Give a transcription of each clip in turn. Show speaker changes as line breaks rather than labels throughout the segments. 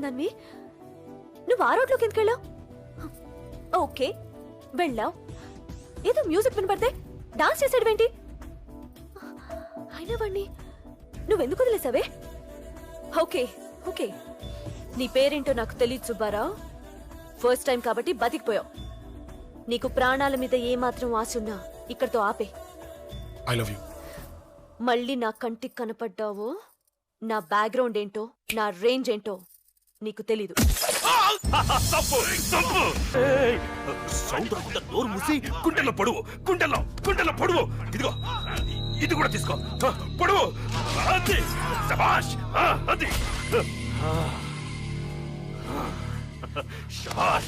దాన్ని నువ్వు ఆ రోడ్లోకి ఎందుకు వెళ్ళావు? ఓకే వెళ్ళావు, ఏదో మ్యూజిక్ వినపడితే డాన్స్ చేసేడువేంటి? అయినా వాణ్ణి నువ్వెందుకు వదిలేసావే? ఓకే ఓకే, నీ పేరేంటో నాకు తెలియదు సుబ్బారావు. ఫస్ట్ టైం కాబట్టి బతికిపోయావు. నీకు ప్రాణాల మీద ఏమాత్రం ఆశ ఉన్నా ఇక్కడితో ఆపే.
I love you.
మళ్ళీ నా కంటికి కనపడ్డావో నా బ్యాక్గ్రౌండ్ ఏంటో నా రేంజ్ ఏంటో నీకు తెలీదు.
సౌండ్ రాకుండా నోరు మూసి గుండెల్లో పొడువు, గుండెల్లో పొడువు. ఇదిగో ఇది కూడా తీసుకో, పొడువు. అది శభాష్, అది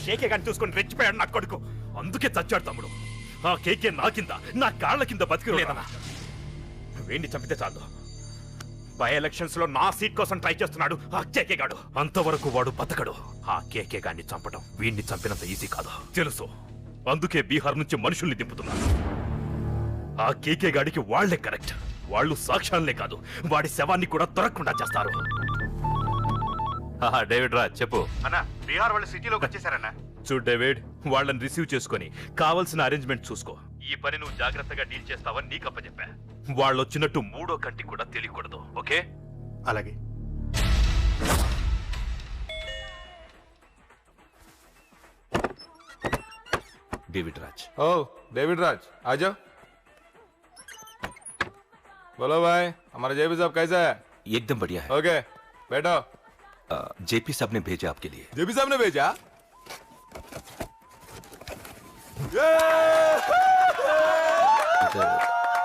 కేకే గాని చూసుకొని రెచ్చిపోయాడు నా కొడుకు. అందుకే చచ్చాడు తమ్ముడు. ఆ కేకే నా కింద, నా కాళ్ళ కింద బతికి లేదన్నా. వేణ్ణి చంపితే చాలు. బై ఎలక్షన్స్ లో నా సీట్ కోసం ట్రై చేస్తున్నాడు ఆ కేకే గాడు. అంతవరకు వాడు బతకడు. ఆ కేకే గాన్ని చంపడం వీణ్ణి చంపినంత ఈజీ కాదు తెలుసు. అందుకే బీహార్ నుంచి మనుషుల్ని దింపుతున్నారు. ఆ కేకే గాడికి వాళ్లే కరెక్ట్. వాళ్ళు సాక్ష్యాలనే కాదు, వాడి శవాన్ని కూడా దొరకకుండా చేస్తారు. డేవిడ్ రా చెప్పు.
అన్నా బీహార్ వాళ్ళు సిటీలోకి వచ్చేసారన్నా.
చూడు డేవిడ్, వాళ్ళని రిసీవ్ చేసుకుని కావలసిన అరేంజ్మెంట్ చూసుకో. ఈ పని నువ్వు జాగ్రత్తగా డీల్ చేస్తావని నీకు అప్పచెప్పా. వాళ్ళు వచ్చినట్టు మూడో కంటికి కూడా తెలియకూడదు, ఓకే?
అలాగే.
डेविड राज।
ओ डेविड राज आ जाओ। बोलो भाई, हमारा जेपी साहब कैसा है?
एकदम बढ़िया है।
ओके बैठो।
जेपी साहब ने भेजा आपके लिए।
जेपी साहब ने भेजा?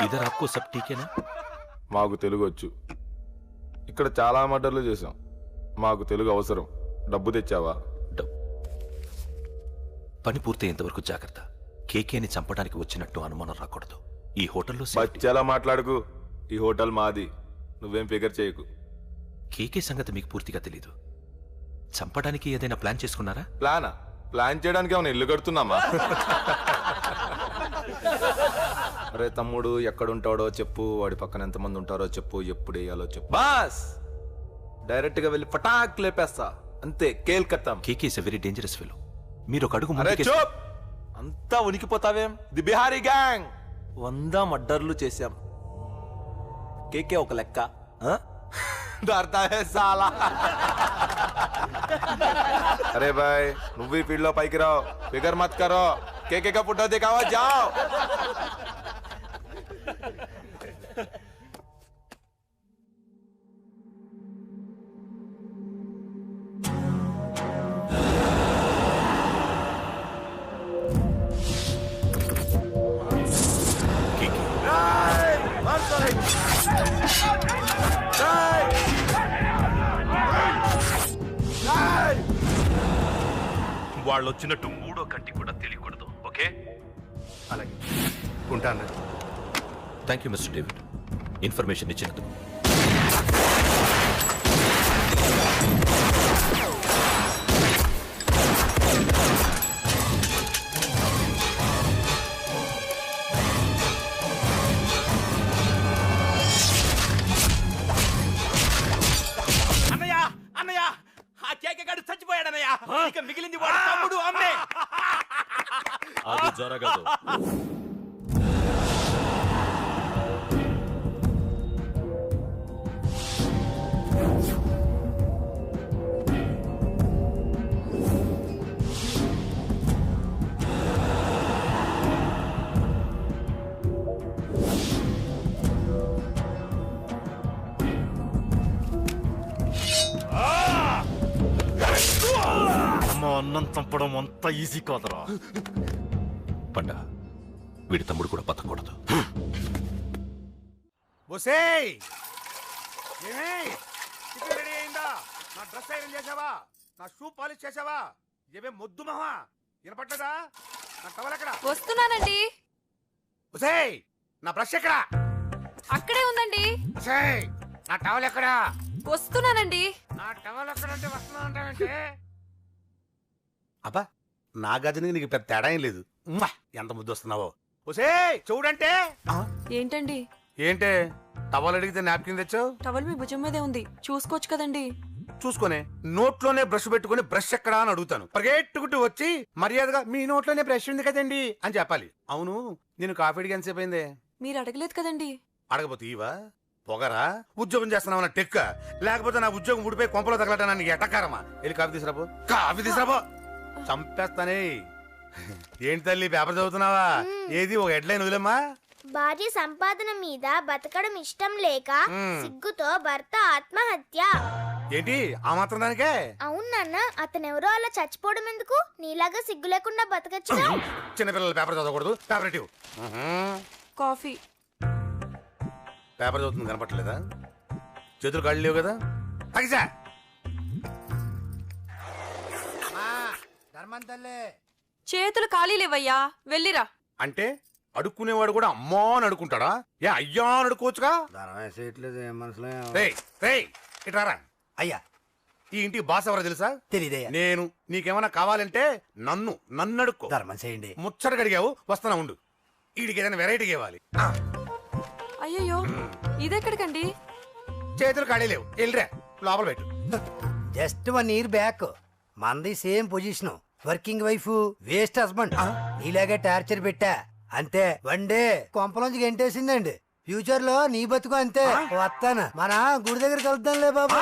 इधर आपको सब ठीक है ना?
మాకు తెలుగు వచ్చు. ఇక్కడ చాలా మర్డర్లు చేశాం. మాకు తెలుగు అవసరం. డబ్బు తెచ్చావా?
పని పూర్తయ్యేంత వరకు జాగ్రత్త. కేకేని చంపడానికి వచ్చినట్టు అనుమానం రాకూడదు. ఈ హోటల్లో
బచ్చాలా మాట్లాడుకు. ఈ హోటల్ మాది, నువ్వేం ఫిగర్ చేయకు.
కేకే సంగతి మీకు పూర్తిగా తెలీదు. చంపడానికి ఏదైనా ప్లాన్ చేసుకున్నారా?
ప్లానా? ప్లాన్ చేయడానికి ఏమైనా ఇల్లు కడుతున్నామా? అరే తమ్ముడు, ఎక్కడుంటాడో చెప్పు, వాడి పక్కన ఎంతమంది ఉంటారో చెప్పు, ఎప్పుడు వేయాలో చెప్పు. బాస్ డైరెక్ట్ గా వెళ్ళి పటాక్ లేపేస్తా, అంతే. Calcutta.
KK is a very dangerous fellow. మీరు ఒక అడుగు
అరే చూప్, అంతా ఉనికిపోతావేం? ది బిహారీ గ్యాంగ్ 100 మర్డర్లు చేశాం. కేకే ఒక లెక్క. డర్తా హై సాలా. అరే భాయ్, నువ్వు ఈ ఫీల్డ్ లో పైకి రావు. ఫిగర్ మత్ కరో. కేకే కా ఫోటో దిखावा जाओ.
వాళ్ళు వచ్చినట్టు మూడో కంటి కూడా తెలియకూడదు, ఓకే?
అలాగే ఉంటాను.
Thank you mister David, information ఇచ్చినందుకు.
అన్నయ్య అన్నయ్య, ఆ కేకే గాడు చచ్చిపోయాడన్నయ్య. ఇక మిగిలింది వాడు తమ్ముడు అమ్మే.
అది జరగదు.
అన్నం చంపడం అంత ఈజీ కాదురా.
పండ, వీడి తమ్ముడు కూడా బతకూడదు.
రెడీ అయిందా? నా డ్రెస్ ఐరన్ చేసావా? నా షూ పాలిష్ చేసావా? ఏమే మొద్దు మహా వినపడ్డదా? నా టవల్ ఎక్కడ?
వస్తున్నానండి.
ఒసేయ్, నా బ్రష్ ఎక్కడ?
అక్కడే ఉందండి.
ఒసేయ్, నా టవల్ ఎక్కడ?
వస్తున్నానండి.
నా టవల్ ఎక్కడంటే వస్తున్నా అంటావేంటే? అబ్బా, నా గదిని నీకు పెద్ద తేడా ఏం లేదు. ఎంత ముద్దు వస్తున్నావో. ఒసేయ్ చూడంటే.
ఏంటండి?
ఏంటే టవల్ అడిగితే నాప్కిన్ తెచ్చావు?
టవల్ మీ భుజం మీదే ఉంది, చూసుకోవచ్చు కదండి.
చూసుకొనే నోట్లోనే బ్రష్ పెట్టుకుని బ్రష్ ఎక్కడా అని అడుగుతాను. పరిగెట్టుకుంటూ వచ్చి మర్యాదగా మీ నోట్లోనే బ్రష్ ఉంది కదండి అని చెప్పాలి. అవును, నేను కాఫీ అడిగి ఎంతసేపు అయిందే?
మీరు అడగలేదు కదండి.
అడగపోతే ఇవా పొగరా? ఉద్యోగం చేస్తున్నావు టెక్క, లేకపోతే నా ఉద్యోగం ఊడిపోయి కొంపలో తగలటా నీకు ఎటకారమా? వెళ్ళి కాఫీ తీసుకురాబో, కాఫీ తీసుకురాబో. చంపేస్తానే. ఏంటి తల్లి పేపర్ చదువుతున్నావా? ఏది ఒక హెడ్లైన్ వదిలేమ్మా.
భార్య సంపాదన మీద బతకడం ఇష్టం లేక సిగ్గుతో భర్త ఆత్మహత్య.
ఏంటి ఆ మాత్రం దానికే?
అవును నాన్న, అతనెవరో అలా చచ్చిపోవడం ఎందుకు? నీలాగా సిగ్గు లేకుండా బతకచ్చు.
చిన్నపిల్లల పేపర్ చదవకూడదు. పేపర్ ఇవ్వు.
కాఫీ.
పేపర్ చదువుతుంది కనపట్లేదా? చేతులు కాళ్ళు లేవు కదా? తగ్గిసా
చేతులు ఖాళీ లేవయ్యా, వెళ్ళిరా.
అంటే అడుక్కునేవాడు కూడా అమ్మా అని అడుకుంటాడా? ఏ అయ్యా అని అడుకోవచ్చుగా? ఇట్రారా
అయ్యా.
ఈ ఇంటికి బాస్ ఎవరో తెలుసా?
తెలీదయ్యా.
నేను. నీకేమైనా కావాలంటే నన్ను అడుక్కో.
ధర్మం చేయండి.
ముచ్చట అడిగావు, వస్తున్నా ఉండు. వీడికి ఏదైనా వెరైటీ ఇవ్వాలి.
అయ్యయ్యో, ఇదెక్కడికండి?
చేతులు ఖాళీ లేవు, వెళ్ళిరా లోపల పెట్టు.
జస్ట్ 1 year బ్యాక్ మంది same position. Working wife, waste husband. నీలాగే టార్చర్ పెట్టా అంతే. 1 day కొంపలోంచి గంటేసిందండి. ఫ్యూచర్ లో నీ బతుకు అంతే. వస్తాను, మన గుడి దగ్గర కలుద్దాంలే బాబా.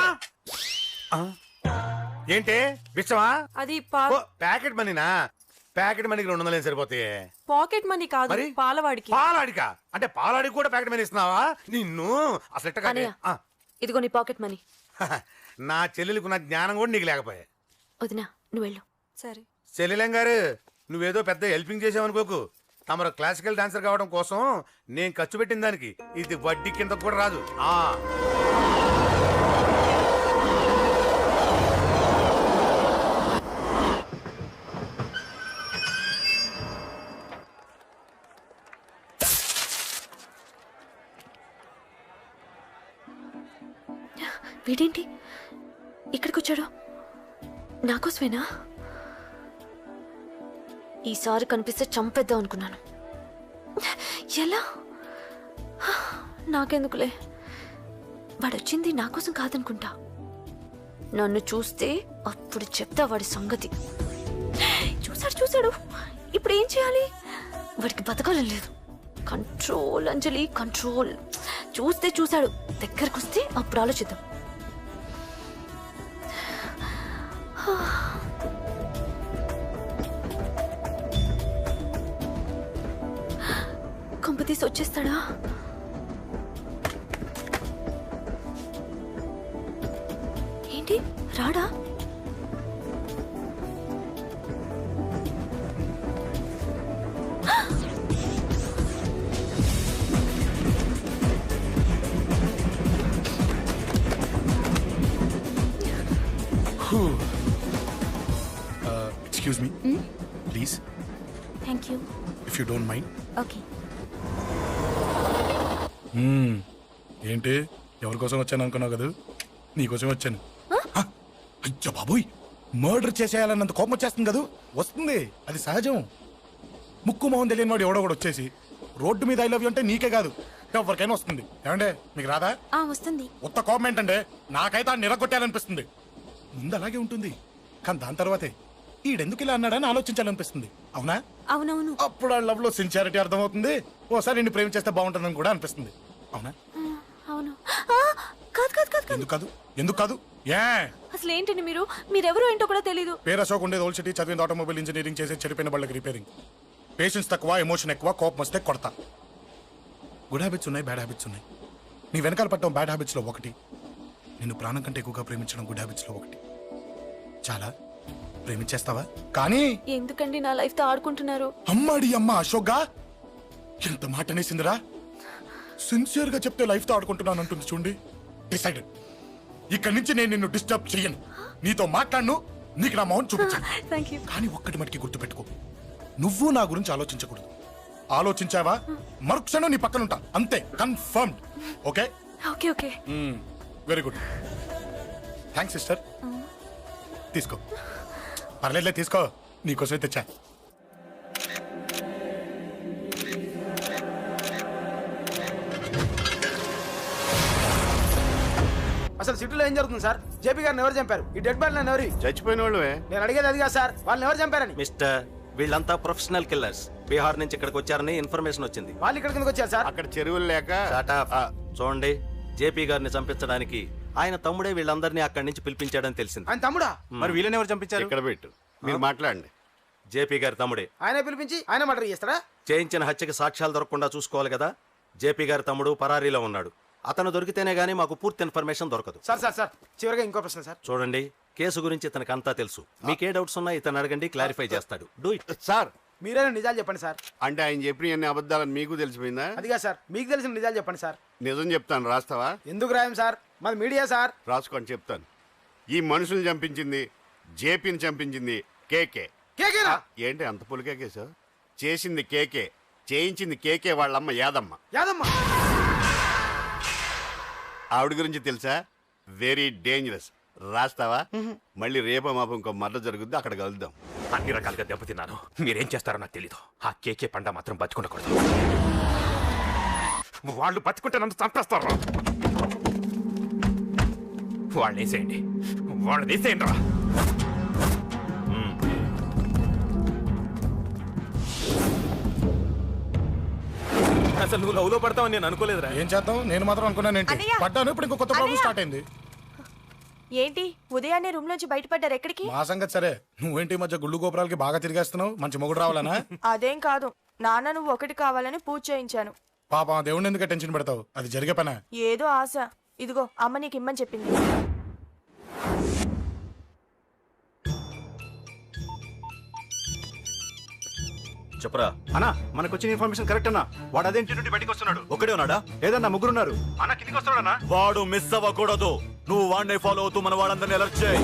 ఏంటి విషమా?
అది
ప్యాకెట్ మనీనా? ప్యాకెట్ మనీకి 200 సరిపోతాయి.
పాకెట్ మనీ కాదు,
మరి?
పాలవాడికి.
పాలాడికా? అంటే పాలాడికి కూడా ప్యాకెట్ మనీ ఇస్తున్నావా? నిన్ను అసలు ఎట్ట కాదే.
ఇదిగో నీ పాకెట్ మనీ.
నా చెల్లెలకు నా జ్ఞానం కూడా నీకు లేకపోయా.
వదినా, నువ్వు వెళ్ళు. సరే.
చెల్లెలం గారు, నువ్వేదో పెద్ద హెల్పింగ్ చేసావనుకోకు. తమరు క్లాసికల్ డాన్సర్ కావడం కోసం నేను ఖర్చు పెట్టిన దానికి ఇది వడ్డీ కింద కూడా రాదు.
వీడేంటి ఇక్కడికి వచ్చాడు? నాకోసమేనా? ఈసారి కనిపిస్తే చంపేద్దాం అనుకున్నాను. ఎలా? నాకెందుకులే, వాడొచ్చింది నా కోసం కాదనుకుంటా. నన్ను చూస్తే అప్పుడు చెప్తా వాడి సంగతి. చూసాడు. ఇప్పుడు ఏం చేయాలి? వాడికి బతకాలని లేదు. కంట్రోల్ అంజలి, కంట్రోల్. చూశాడు, దగ్గరకు వస్తే అప్పుడు ఆలోచిద్దాం. కంపతీసి వచ్చేస్తాడా? ఏంటి రాడా?
Excuse me, please.
Thank you.
If you don't mind.
Okay.
ఏంటి ఎవరి కోసం వచ్చాను అనుకున్నావు కదా? నీకోసం వచ్చాను. అయ్యో బాబోయ్, మర్డర్ చేసేయాలన్నంత కోపం వచ్చేస్తుంది కదా? వస్తుంది, అది సహజం. ముక్కు మొహం తెలియని వాడు ఎవడో కూడా వచ్చేసి రోడ్డు మీద ఐ లవ్ యూ అంటే నీకే కాదు ఎవరికైనా వస్తుంది. ఏమంటే మీకు రాదా?
వస్తుంది.
ఉత్త కోపం ఏంటంటే నాకైతే ఆ నిరగొట్టాలనిపిస్తుంది. ముందు అలాగే ఉంటుంది, కానీ దాని తర్వాతే ఈడెందుకు ఇలా అన్నాడని ఆలోచించాలనిపిస్తుంది. అవునా?
అవునవును.
అప్పుడు ఆ లవ్ లో సిన్సియారిటీ అర్థమవుతుంది. ఓసారి నిన్ను ప్రేమించేస్తే బాగుంటుందని కూడా అనిపిస్తుంది. అవునా?
అవును. కాదు.
ఎందుకు కాదు? ఏ
అసలు ఏంటండి మీరెవరో ఏంటో కూడా తెలీదు.
పేరు అశోక్, ఉండేది ఓల్డ్ సిటీ, చదివింది ఆటోమొబైల్ ఇంజనీరింగ్, చేసే చెడిపోయిన బళ్ళకి రిపేరింగ్. పేషెన్స్ తక్కువ, ఎమోషన్ ఎక్కువ, కోపం వస్తే కొడతా. గుడ్ హ్యాబిట్స్ ఉన్నాయి, బ్యాడ్ హ్యాబిట్స్ ఉన్నాయి. నీ వెనకాల పట్టడం బ్యాడ్ హ్యాబిట్స్ లో ఒకటి, నిన్ను ప్రాణం కంటే ఎక్కువగా ప్రేమించడం గుడ్ హ్యాబిట్స్ లో ఒకటి. చాలా ప్రేమించేస్తావా? కానీ
ఎందుకండి నా లైఫ్ తో ఆడుకుంటున్నారు?
అమ్మాడి అమ్మ అశోక్గా ఎంత మాట అనేసిందిరా. సిన్సియర్ గా చెప్తే లైఫ్ తో ఆడుకుంటున్నాను అంటుంది చూడండి. డిసైడెడ్, ఇక్కడి నుంచి నేను నిన్ను డిస్టర్బ్ చెయ్యను. నీతో మాట్లాడను, నీకు నా మౌన్ చూపించాను. కానీ ఒక్కటి మటుకి గుర్తుపెట్టుకో, నువ్వు నా గురించి ఆలోచించకూడదు. ఆలోచించావా మరుక్షణం నీ పక్కన ఉంటా, అంతే. Confirmed. Okay?
Okay.
Very good. Thanks sister. తీసుకో. పర్లేదులే, తీసుకో, నీకోసమే తెచ్చా.
అసలు సిటీలో ఏం జరుగుతుంది సార్? జేపీ గారిని ఎవరు చంపారు? ఈ డెడ్ బాడీ ఎవరు?
చచ్చిపోయిన వాళ్ళే.
నేను అడిగేది అది కాదు సార్, వాళ్ళని ఎవరు చంపారని.
మిస్టర్, వీళ్ళంతా ప్రొఫెషనల్ కిల్లర్స్. బీహార్ నుంచి ఇక్కడికి వచ్చారని ఇన్ఫర్మేషన్ వచ్చింది.
వాళ్ళు ఇక్కడ కిందకి వచ్చారు సార్.
అక్కడ చెరువులు లేక.
చూడండి, జేపీ గారిని చంపించడానికి ఆయన తమ్ముడే వీళ్ళందరినీ అక్కడి నుంచి పిలిపించాడని తెలిసింది.
ఆయన తమ్ముడా?
మరి వీళ్ళని ఎవరు చంపించారు? ఇక్కడ పెట్టు, మీరు మాట్లాడండి.
జేపీ గారి తమ్ముడే.
ఆయన పిలిపించి ఆయన మర్డర్ చేస్తారా?
చేయించిన హత్యకి సాక్ష్యాలు దొరకకుండా చూసుకోవాలి కదా. జేపీ గారి తమ్ముడు పరారీలో ఉన్నాడు. అతను దొరికితేనే గానీ మాకు పూర్తి ఇన్ఫర్మేషన్ దొరకదు.
సార్ సార్ సార్ చివరిగా ఇంకో ప్రశ్న సార్.
చూడండి, కేసు గురించి ఇతనికి అంతా తెలుసు. మీకే డౌట్స్ ఉన్నా ఇతను అడగండి, క్లారిఫై చేస్తాడు. Do it.
సార్
మీరే నిజాలు చెప్పండి సార్.
అంటే ఆయన చెప్పిన అన్ని అబద్ధాలని మీకు తెలిసిపోయిందా?
అదిగా సార్, మీకు తెలిసిన నిజాలు చెప్పండి సార్.
నిజం చెప్తాను, రాస్తావా?
ఎందుకు రాయం సార్, మాది మీడియా సార్.
రాసుకోండి, చెప్తాను. ఈ మనుషుల్ని చంపించింది, జేపీని చంపించింది కేకే.
కేకేనా?
ఏంటి అంత పులికేకే సార్? చేసింది కేకే, చేయించింది కేకే వాళ్ళమ్మ యాదమ్మ.
యాదమ్మ
ఆవిడ గురించి తెలుసా? Very dangerous. రాస్తావా? మళ్ళీ రేపో మాపం ఇంకో మర్ర జరుగుద్ది, అక్కడ కలుద్దాం.
అన్ని రకాలుగా దెబ్బతిన్నాను. మీరేం చేస్తారో నాకు తెలీదు. ఆ కేకే పండ మాత్రం బతుకుండకూడదు. వాళ్ళు బతుకుంటే నన్ను చంపేస్తారు. వాళ్ళని వేసేయండి, వాళ్ళని వేసేయండి రా.
అసలు నువ్వు లవ్ లో పడతావని నేను అనుకోలేదురా.
ఏం చేద్దాం, నేను మాత్రం అనుకున్నాను ఏంటి, పడ్డాను. ఇప్పుడు ఇంకో కొత్త ప్రాబ్లం స్టార్ట్ అయింది.
ఏంటి ఉదయాన్నే రూమ్ నుంచి బయటపడ్డారు? ఎక్కడికి?
మా సంగతి సరే, నువ్వేంటి ఈ మధ్య గుళ్ళు గోపురాలకి బాగా తిరిగేస్తున్నావు? మంచి మొగుడు రావాలనా?
అదేం కాదు నాన్న, నువ్వు ఒకటి కావాలని పూజ చేయించాను.
పాప దేవుడిని ఎందుకు టెన్షన్ పెడతావు? అది జరిగే పనా?
ఏదో ఆశ. ఇదిగో అమ్మ నీకు ఇమ్మని చెప్పింది.
చెప్పరా
అన్నా, మనకు వచ్చిన ఇన్ఫర్మేషన్ కరెక్ట్ అన్నా. వాడు అదేంటి నుండి బయటకు వస్తున్నాడు.
ఒకడే ఉన్నాడా?
ఏదన్నా ముగ్గురున్నారు.
అన్న కిందికి వస్తాడన్నా.
వాడు మిస్ అవ్వకూడదు. నువ్వు వాడిని ఫాలో అవుతూ మన వాళ్ళందరినీ అలర్ట్ చేయి.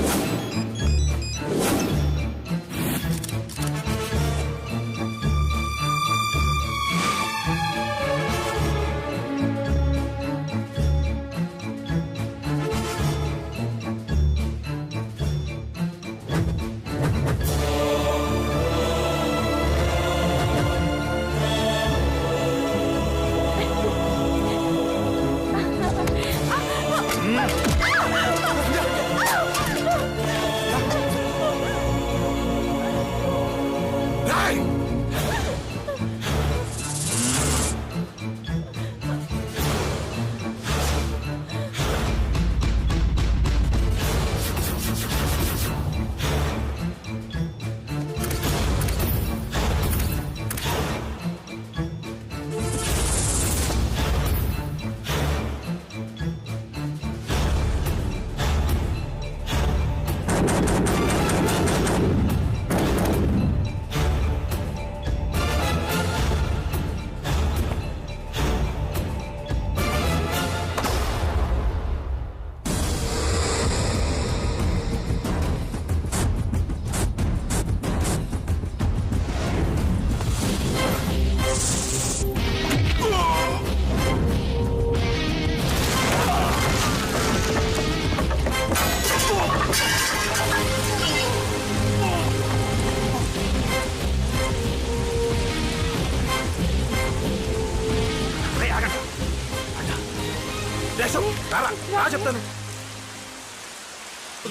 చెప్తాను.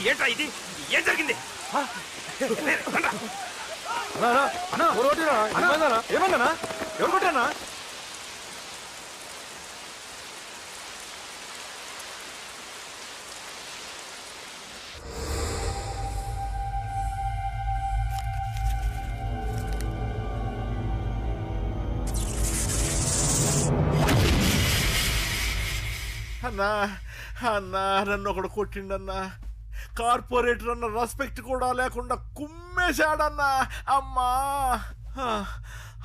ఏంట్రా ఇది? ఏం జరిగింది?
ఏమన్నా ఎవరు కొట్టానా?
అన్నా అన్నా, నన్ను ఒకడు కొట్టిండన్నా. కార్పొరేటర్ అన్న రెస్పెక్ట్ కూడా లేకుండా కుమ్మేశాడన్నా. అమ్మా,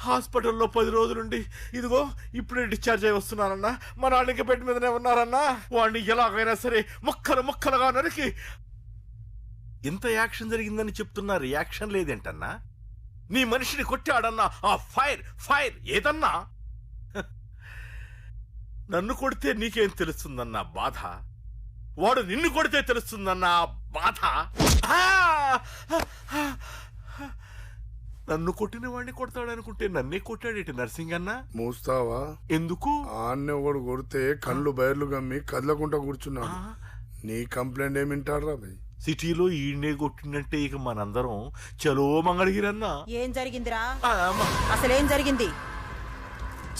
హాస్పిటల్లో 10 రోజులుండి ఇదిగో ఇప్పుడే డిశ్చార్జ్ అయి వస్తున్నానన్నా. మా నాన్నకి బెడ్ మీదనే ఉన్నారన్నా. వాడిని ఎలాగైనా సరే ముక్కలు ముక్కలుగా నరికి. ఇంత యాక్షన్ జరిగిందని చెప్తున్నా, రియాక్షన్ లేదేంటన్నా? నీ మనిషిని కొట్టాడన్నా. ఆ ఫైర్ ఫైర్ ఏదన్నా? నన్ను కొడితే నీకేం తెలుస్తుందన్నా బాధ, వాడు నిన్ను కొడితే తెలుస్తుందన్నా బాధ. నన్ను కొట్టిన వాడిని కొడతాడనుకుంటే నన్నే కొట్టాడేటి నర్సింగన్నా.
మూస్తావా?
ఎందుకు?
ఆన్నే ఒకడు కొడితే కళ్ళు బయర్లు గమ్మి కదలకుండా కూర్చున్నాడు. నీ కంప్లైంట్ ఏమి వింటాడు రా భయ్?
సిటీలో ఈయనే కొట్టిందంటే ఇక మనందరం చలో మంగళగిరన్నా.
ఏం జరిగిందిరా? అసలేం జరిగింది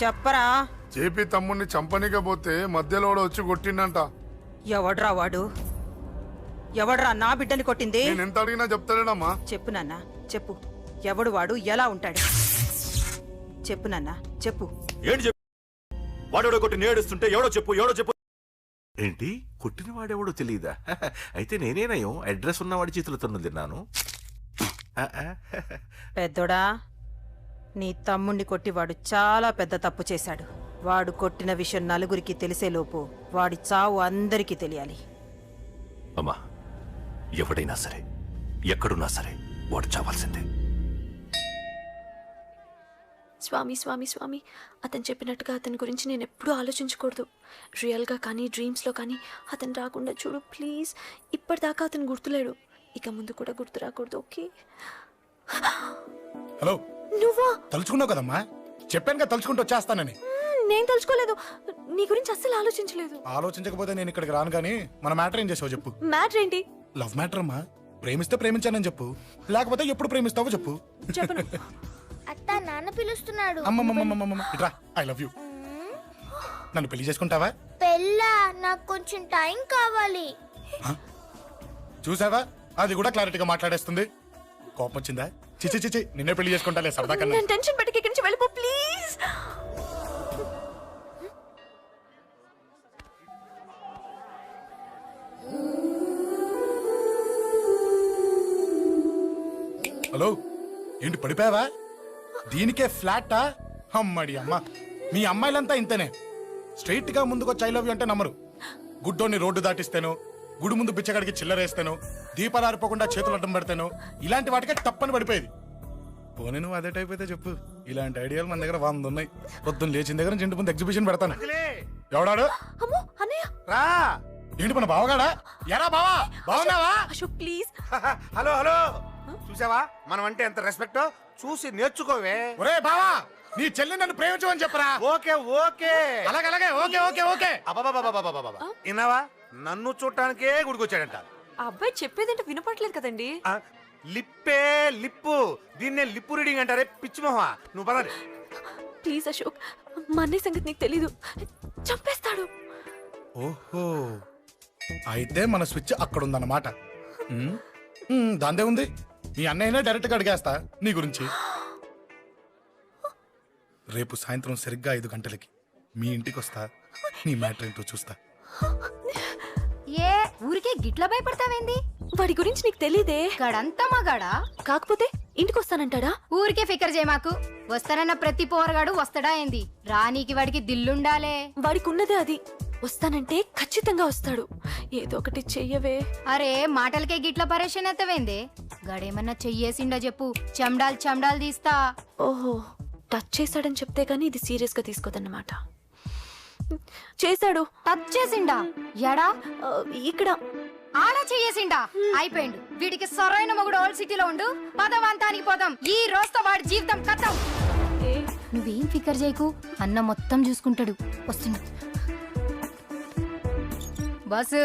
చెప్పరా?
జేపీ తమ్ముడిని చంపనీకపోతే మధ్యలో వచ్చి కొట్టిండంట.
ఎవడ్రా వాడు? ఎవడ్రా నా బిడ్డని కొట్టింది?
నేను ఎంత అడిగినా చెప్తాడేనమ్మా.
చెప్పు నాన్న చెప్పు. ఎవడు వాడు? ఎలా ఉంటాడు? చెప్పు నాన్న చెప్పు.
ఏంటి చెప్పు? వాడెవడో కొట్టి నేడుస్తుంటే ఎవడో చెప్పు.
ఏంటి కొట్టిన వాడెవడో తెలియదా? అయితే నేనేనయం అడ్రస్ ఉన్నవాడి చేతులతో తిన్నాను.
పెద్దోడా, నీ తమ్ముణ్ణి కొట్టి వాడు చాలా పెద్ద తప్పు చేశాడు. వాడు కొట్టిన విషయం నలుగురికి తెలిసేలోపు వాడి చావు అందరికీ తెలియాలి.
అమ్మా, ఎవడైనా సరే ఎక్కడున్నా సరే వాడు చావాల్సిందే.
స్వామి స్వామి స్వామి, అతను చెప్పినట్టుగా అతని గురించి నేను ఎప్పుడూ ఆలోచించకూడదు. రియల్గా కానీ డ్రీమ్స్లో కానీ అతను రాకుండా చూడు ప్లీజ్. ఇప్పటిదాకా అతను గుర్తులేడు, ఇక ముందు కూడా గుర్తు రాకూడదు. ఓకే.
హలో,
నువ్వా?
తలుచుకున్నావు కదమ్మా, చెప్పాను కదా తలుచుకుంటూ వచ్చేస్తానని.
నేను తలుచుకోలేదు, నీ గురించి అస్సలు ఆలోచించలేదు.
ఆలోచించకపోతే నేను ఇక్కడికి రాను. కానీ మన మ్యాటర్ ఏం చేసావు చెప్పు.
మ్యాటర్ ఏంటి?
లవ్ మ్యాటర్ అమ్మా. ప్రేమిస్తే ప్రేమించానని చెప్పు, లేకపోతే ఎప్పుడు ప్రేమిస్తావో చెప్పు.
చెప్పను.
అత్త నాన్న పిలుస్తున్నాడు.
అమ్మమ్మమ్మమ్మమ్మ ఇట్రా, ఐ లవ్ యూ. నన్ను పెళ్లి చేసుకుంటావా?
పెళ్ళా? నాకు కొంచెం టైం కావాలి.
చూసావా, అది కూడా క్లారిటీగా మాట్లాడేస్తుంది. కోపం వచ్చిందా? చిచి చిచి, నిన్నే పెళ్లి చేసుకుంటాలే సరదా కన్నా.
నేను టెన్షన్ పెట్టి ఇక్కడి నుంచి వెళ్ళిపో ప్లీజ్.
హలో, ఏంటి పడిపోయావా? దీనికే ఫ్లాటా? అమ్మడి అమ్మ, మీ అమ్మాయిలంతా ఇంతనే. స్ట్రైట్ గా ముందుకొచ్చి ఐ లవ్ యూ అంటే నమ్మరు. గుడ్డోని రోడ్డు దాటిస్తాను, గుడి ముందు బిచ్చగాడికి చిల్లరేస్తాను, దీపాలు ఆరిపోకుండా చేతులు అడ్డం పెడతాను, ఇలాంటి వాటికే తప్పని పడిపోయేది. పోనీ నువ్వు అదే టైప్ అయితే చెప్పు. ఇలాంటి ఐడియాలు మన దగ్గర 100 ఉన్నాయి. పొద్దున్న లేచిన దగ్గర ఇంటి ముందు ఎగ్జిబిషన్ పెడతాను. ఎవడాడు?
రా.
ఏంటి మన బావగాడా? ఎరా బావా, బావున్నావా?
అశోక్ ప్లీజ్.
హలో హలో, చూసావా మనం అంటే ఎంత రెస్పెక్ట్? చూసి నేర్చుకోవే.
ఒరే బావా, నీ చెల్లి నన్ను ప్రేమించమని చెప్పరా.
ఓకే ఓకే,
అలాగే ఓకే ఓకే ఓకే.
విన్నావా, నన్ను చూడటానికే గుడికొచ్చాడంట.
ఆ అబ్బాయి చెప్పేదంటే వినపడలేదు కదండి.
లిప్పే లిప్పు, దీన్నే లిప్పు రీడింగ్ అంటారే పిచ్చి మొహ. నువ్వు పదండి
ప్లీజ్ అశోక్, మా అన్నయ్య సంగతి నీకు తెలీదు, చంపేస్తాడు.
ఓహో, అయితే మన స్విచ్ అక్కడ ఉందన్నమాట. దాందే ఉంది, మీ అన్నయ్యనే డైరెక్ట్ గా అడిగేస్తా నీ గురించి. రేపు సాయంత్రం సరిగ్గా 5 గంటలకి మీ ఇంటికి వస్తా, నీ మ్యాటర్ ఏంటో చూస్తా.
ఏ ఊరికే గిట్ల భయపడతావేంది?
వాడి గురించి నీకు తెలీదే.
గడంతా మగాడా?
కాకపోతే ఇంటికి వస్తానంటాడా?
ఊరికే ఫికర్ చేయమాకు. వస్తానన్న ప్రతి పోరగాడు వస్తాడా ఏంది? రానీకి వాడికి దిల్లుండాలే.
వాడికి ఉన్నదే అది. వస్తానంటే ఖచ్చితంగా వస్తాడు. ఏదో ఒకటి చెయ్యవే.
అరే మాటలకే గిట్ల పరేషన్ ఎత్తవేంది? గడేమన్నా చెయ్యేసిండా చెప్పు, చెమ్డాల్ తీస్తా.
ఓహో, టచ్ చేశాడని చెప్తే గానీ ఇది సీరియస్ గా తీసుకోదన్నమాట. చేశాడు.
టచ్ చేసిండా? ఎడా?
ఇక్కడ.
ఆడా చెయ్యేసిండా? అయిపోయిండు. వీడికి సరైన మొగుడు ఓల్డ్ సిటీలో ఉండు. పదవంతానికి పోదాం. ఈ రోజుతో వాడి జీవితం కథం. నువ్వేం ఫికర్ చేయకు, అన్న మొత్తం చూసుకుంటాడు. వస్తున్నా బాసు.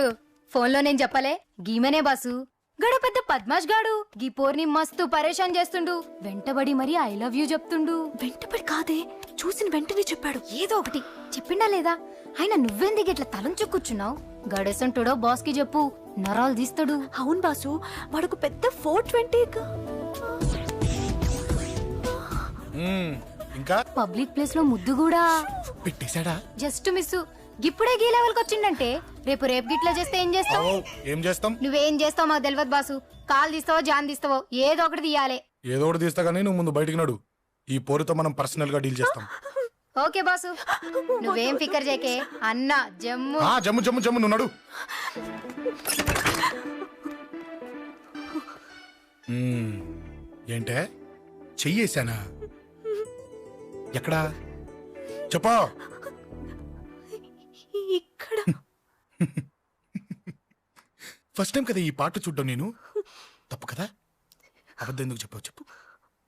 ఫోన్లో నేను చెప్పలే, గీమనే బాసు. గడు పెద్ద పద్మాష్ గాడు. గీ పోర్ని మస్తు పరేషాన్ చేస్తుండు. వెంటబడి మరి ఐ లవ్ యూ చెప్తుండు.
వెంటబడి కాదే, చూసిన వెంటనే చెప్పాడు.
ఏదో ఒకటి చెప్పిండా లేదా? ఆయన నువ్వెందుకు ఇట్లా తలంచు కూర్చున్నావు? గడేసంటుడో బాస్ కి చెప్పు, నరాలు తీస్తాడు.
అవును బాసు, వాడుకు పెద్ద 420.
ఇంకా
పబ్లిక్ ప్లేస్ లో ముద్దు కూడా
పెట్టేశాడా?
Just miss. ఇప్పుడే గీ లెవెల్ కి వచ్చిండంటే రేపు గిట్లా చేస్తే ఏం చేస్తావు?
ఏం చేస్తాం?
నువ్వేం చేస్తావు మాకు తెలియదు బాసు. కాల్ తీస్తావో జాన్ తీస్తావో ఏదో ఒకటి తీయాలి.
ఏదో ఒకటి తీస్తా గానీ నువ్వు ముందు బయటికి నడు. ఈ పోరుతో మనం పర్సనల్ గా డీల్ చేస్తాం.
ఓకే బాసు, నువ్వేం ఫికర్ చేకే. అన్న జమ్ము
జమ్ము జమ్ము జమ్ము, నువ్వు నడు. ఏంటే చెయ్యేశానా? ఎక్కడా చెప్పా?
ఇక్కడ.
ఫస్ట్ టైం కదా ఈ పాట చూడ్డం నేను. తప్పు కదా? అబద్ధం ఎందుకు చెప్పావు చెప్పు.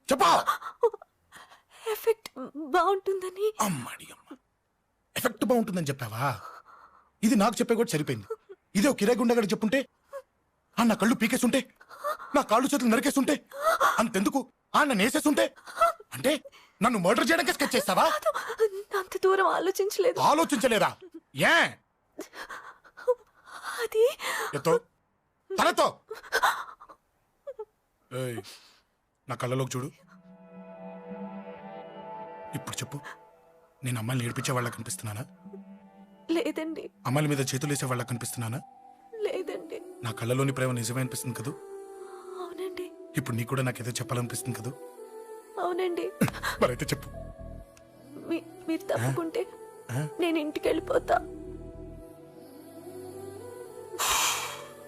చెప్పా.
ఎఫెక్ట్ బాగుంటుందని.
అమ్మాడి అమ్మ, ఎఫెక్ట్ బాగుంటుందని చెప్పావా? ఇది నాకు చెప్పే కూడా సరిపోయింది. ఇదే ఒక కిరాయి గుండెగాడు చెప్పుంటే ఆ నా కళ్ళు పీకేస్తుంటే నా కాళ్ళు చేతులు నరికేస్తుంటే అంతెందుకు ఆ నన్ను వేసేస్తుంటే అంటే నన్ను మర్డర్ చేయడానికి స్కెచ్ చేస్తావా?
అంత దూరం ఆలోచించలేదు.
ఆలోచించలేదా? ఏ
అది
ఎత్తో తలతో ఏయ్, నా కళ్ళలోకి చూడు. ఇప్పుడు చెప్పు, నేను అమ్మాయిని ఏడిపించే వాళ్ళ కనిపిస్తున్నానా?
లేదండి.
అమ్మాయిల మీద చేతులు వేసే వాళ్ళ కనిపిస్తున్నానా?
లేదండి.
నా కళ్ళలోని ప్రేమ నిజమే అనిపిస్తుంది కదూ?
అవునండి.
ఇప్పుడు నీకు కూడా నాకేదో చెప్పాలనిపిస్తుంది కదూ?
అవునండి.
మరైతే చెప్పు.
మీరు తప్పుకుంటే నేను ఇంటికి వెళ్ళిపోతా.